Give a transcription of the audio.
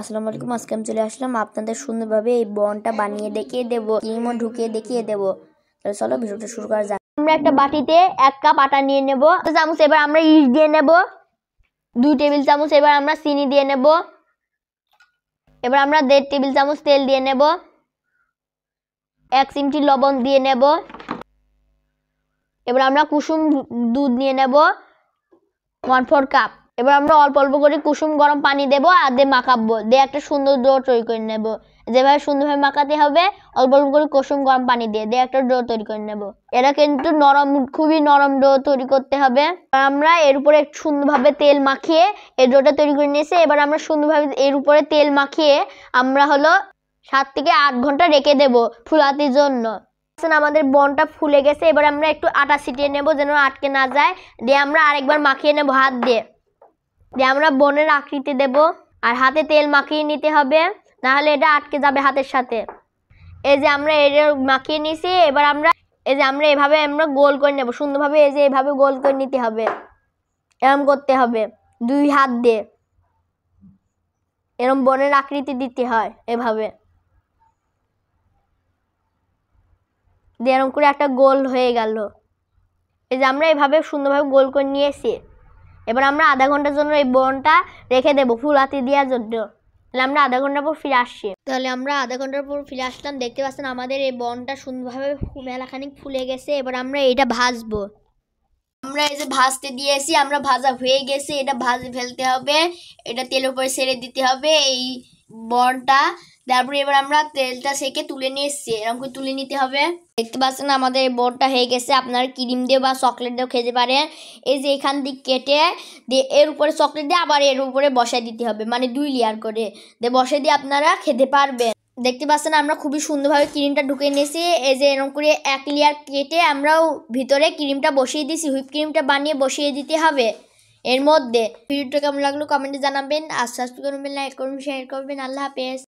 আসসালামু আলাইকুম। আজকে আমি চলে আসলাম আপনাদের সুন্দরভাবে এই বনটা বানিয়ে দেখিয়ে দেবো, ক্রিমও ঢুকিয়ে দেখিয়ে দেবো। তাহলে চলো ভিডিওটা শুরু করা যাক। আমরা একটা বাটিতে 1 কাপ আটা নিয়ে নেব। চামচ এবার আমরা ইস্ট দিয়ে নেব। 2 টেবিল চামচ এবার আমরা চিনি দিয়ে নেব। এবার আমরা 1.5 টেবিল চামচ তেল দিয়ে নেব। 1 চিমটি লবণ দিয়ে নেব। এবার আমরা কুসুম দুধ নিয়ে নেব 1/4 কাপ। এবার আমরা অল্প অল্প করে কুসুম গরম পানি দেব আর দিয়ে মাখাবো, দিয়ে একটা সুন্দর ডো তৈরি করে নেব। যেভাবে সুন্দরভাবে মাখাতে হবে, অল্প অল্প করে কুসুম গরম পানি দিয়ে একটা ডো তৈরি করে নেব। এটা কিন্তু নরম, খুবই নরম ডো তৈরি করতে হবে। আমরা এর উপরে সুন্দরভাবে তেল মাখিয়ে এই ডোটা তৈরি করে নিয়েছি। এবার আমরা সুন্দরভাবে এর উপরে তেল মাখিয়ে আমরা 7 থেকে 8 ঘন্টা রেখে দেব ফুলাতির জন্য। আমাদের বনটা ফুলে গেছে। এবার আমরা একটু আটা ছিটিয়ে নেব যেন আটকে না যায়। দিয়ে আমরা আরেকবার মাখিয়ে নেব হাত দিয়ে। আমরা বনের আকৃতি দেব আর হাতে তেল মাখিয়ে নিতে হবে, না হলে এটা আটকে যাবে হাতের সাথে। এই যে আমরা এটা মাখিয়ে নিয়েছি। এবার আমরা এভাবে আমরা গোল করে নেব সুন্দরভাবে। এই যে এভাবে গোল করে নিতে হবে, এরকম করতে হবে 2 হাত দিয়ে। এরকম বনের আকৃতি দিতে হয় এভাবে, দিয়ে এরকম করে একটা গোল হয়ে গেল। এই যে আমরা এভাবে সুন্দরভাবে গোল করে নিয়েছি। এবার আমরা আধা ঘন্টার জন্য এই বনটা রেখে দেবো ফুলাতি দেওয়ার জন্য। তাহলে আমরা আধা ঘন্টা পর ফিরে আসছি। তাহলে আমরা আধা ঘন্টার পর ফিরে আসলাম। দেখতে পাচ্ছেন আমাদের এই বনটা সুন্দরভাবে মেলাখানিক ফুলে গেছে। এবার আমরা এটা ভাজবো। আমরা এই যে ভাজতে দিয়েছি, আমরা ভাজা হয়ে গেছে। এটা ভাজে ফেলতে হবে, এটা তেলের উপরে ছেড়ে দিতে হবে এই বনটা। তারপরে এবার আমরা তেলটা সেকে তুলে নিয়ে এসছি, এরকম করে তুলে নিতে হবে। দেখতে পাচ্ছেন আমাদের এই বনটা হয়ে গেছে। আপনারা ক্রিম দিয়ে বা চকলেট দিয়েও খেতে পারেন। এই যে এখান দিয়ে কেটে দিয়ে এর উপরে চকলেট দিয়ে আবার এর উপরে বসাই দিতে হবে, মানে 2 লেয়ার করে দিয়ে বসাই দিয়ে আপনারা খেতে পারবেন। দেখতে পাচ্ছেন আমরা খুবই সুন্দরভাবে ক্রিমটা ঢুকিয়ে নিয়েছি। এই যে এরকম করে 1 লেয়ার কেটে আমরাও ভিতরে ক্রিমটা বসিয়ে দিয়েছি। হুইপ ক্রিমটা বানিয়ে বসিয়ে দিতে হবে এর মধ্যে। ভিডিওটা কেমন লাগলো কমেন্টে জানাবেন আর সাবস্ক্রাইব করবেন, লাইক করবেন, শেয়ার করবেন। আল্লাহ হাফেজ।